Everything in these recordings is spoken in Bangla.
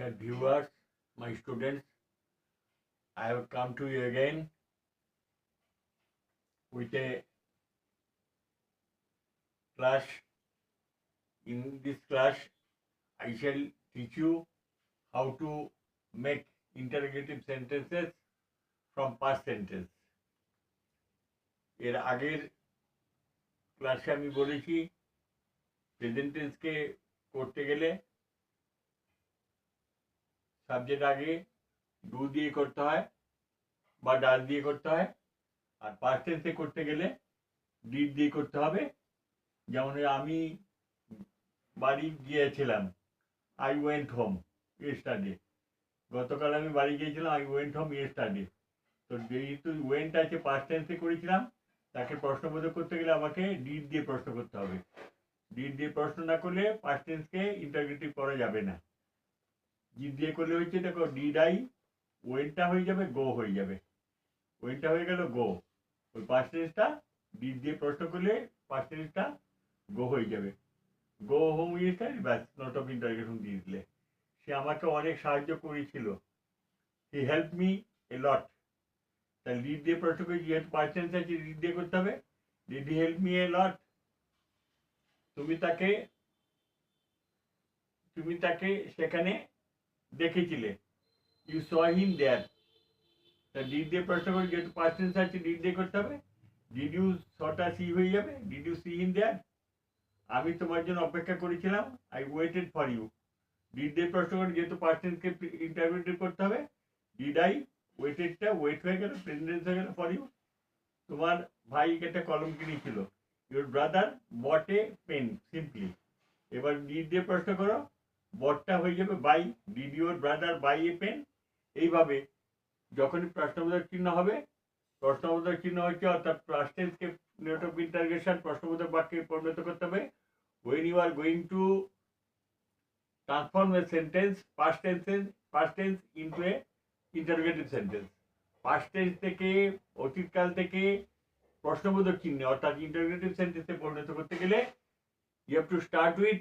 Dear viewers, my students, I have come to you again with a class. In this class, I shall teach you how to make interrogative sentences from past tense. এর আগের ক্লাসে আমি বলেছি প্রেজেন্ট টেন্সকে করতে গেলে সাবজেক্ট আগে ডু দিয়ে করতে হয় বা ডাল দিয়ে করতে হয়, আর পাস্ট টেন্সে করতে গেলে ডিড দিয়ে করতে হবে। যেমন আমি বাড়ি গিয়েছিলাম, আই ওয়েন্ট হোম ইয়েস্টারডে। গতকাল আমি বাড়ি গিয়েছিলাম, আই ওয়েন্ট হোম ইয়েস্টারডে। তো যেহেতু ওয়েন্ট আছে পাস্ট টেন্সে করেছিলাম, তাকে প্রশ্নবোধক করতে গেলে আমাকে ডিড দিয়ে প্রশ্ন করতে হবে। ডিড দিয়ে প্রশ্ন না করলে পাস্ট টেন্সকে ইন্টারগ্রেটিভ করা যাবে না। ডিড দিয়ে করলে হচ্ছে দেখো, ডিড আই, ওয়েন্টটা হয়ে যাবে গো হয়ে যাবে, ওয়েন্টটা হয়ে গেল গো। ওই পাস্ট টেন্সটা ডিড দিয়ে প্রশ্ন করলে পাস্ট টেন্সটা গো হয়ে যাবে। গো হোম ইয়েস্টারডে, ব্যাস, নট অফ ইন্টারগ্রেশন দিয়ে দিলে। সে আমাকে অনেক সাহায্য করেছিল, হি হেল্প মি এ লট। তাহলে লিড দিয়ে প্রশ্ন করে, যেহেতু পাস্ট টেন্স আছে লিড দিয়ে করতে হবে। Did he help me a lot, তুমি তাকে সেখানে দেখেছিলে, ইউ স হিম দেয়ার। তা ডিড দিয়ে প্রশ্ন করে, যেহেতু পাস্ট টেন্স আছে ডিড দিয়ে করতে হবে। ডিড ইউ সটা সি হয়ে যাবে, did you see him there. আমি তোমার জন্য অপেক্ষা করেছিলাম, I waited for you. Did দিয়ে প্রশ্ন করে, যেহেতু পাস্ট টেন্সকে ইন্টারপ্রেটিভ করতে হবে। ডিড আই, ওয়েটেডটা ওয়েট হয়ে গেল, প্রেজেন্ট টেন্স হয়ে গেল ফর ইউ। তোমার ভাই একটা কলম কিনেছিল, your brother bought a pen simply. এবার ডিড দিয়ে প্রশ্ন করো, বটটা হয়ে যাবে buy, did your brother buy a pen. এইভাবে যখনই প্রশ্নবোধক চিহ্ন হবে, প্রশ্নবোধক চিহ্ন হচ্ছে অর্থাৎ পাস্ট টেন্সকে নোট অফ ইন্টারগেশন প্রশ্নবোধক বাক্যে পরিণত করতে হবে। when you are going to transform a sentence, past tense into a interrogative sentence, past tense থেকে অতীতকাল থেকে প্রশ্নবোধক চিহ্ন অর্থাৎ ইন্টারোগেটিভ সেন্টেন্সে পরিণত করতে গেলে you have to start with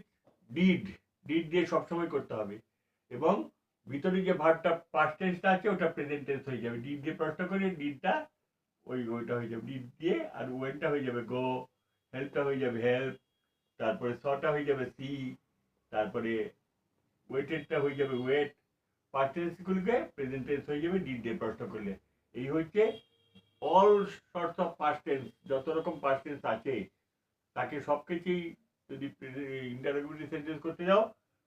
did. Did দিয়ে সবসময় করতে হবে, এবং ভিতরে যে ভার্বটা পাস্ট টেন্সটা আছে ওটা প্রেজেন্ট টেন্স হয়ে যাবে। ডিড দিয়ে প্রশ্ন করে ডিডটা ওইটা হয়ে যাবে ডিড দিয়ে, আর ওয়েনটা হয়ে যাবে গো, হেল্পটা হয়ে যাবে হেল্প, তারপরে সটা হয়ে যাবে সি, তারপরে ওয়েটেডটা হয়ে যাবে ওয়েট। পাস্ট টেন্সগুলোকে প্রেজেন্ট টেন্স হয়ে যাবে ডিড দিয়ে প্রশ্ন করলে। এই হচ্ছে all sorts of past tense, যত রকম পাস্ট টেন্স আছে তাকে সবকিছুই যদি ইন্টারোগেটিভ সেন্টেন্স করতে যাও,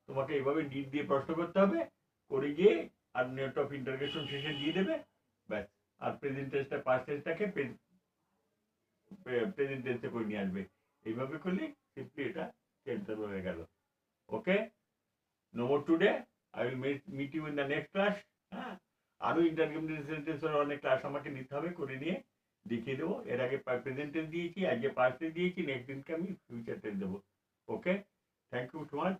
তোমাকে এইভাবে ডিড দিয়ে প্রশ্ন করতে হবে, করে গিয়ে আর নোট অফ ইন্টারোগেশন শেষে দিয়ে দেবে, ব্যাস। আর প্রেজেন্ট টেন্সটা পাস্ট টেন্সটাকে প্রেজেন্ট টেন্সে করে নিয়ে আসবে। এইভাবে করলে সিম্পলি এটা সেন্টেন্স হয়ে গেল। Okay, no more today, I will meet you in the next class. হ্যাঁ, আরও ইন্টারোগেটিভ সেন্টেন্সের অনেক ক্লাস আমাকে নিতে হবে, করে নিয়ে দেখিয়ে দেবো। এর আগে প্রেজেন্ট টেন্স দিয়েছি, আজকে পাস্ট টেন্স দিয়েছি, নেক্সট দিনকে আমি ফিউচার টেন্স দেবো। ওকে, থ্যাংক ইউ সো মাচ।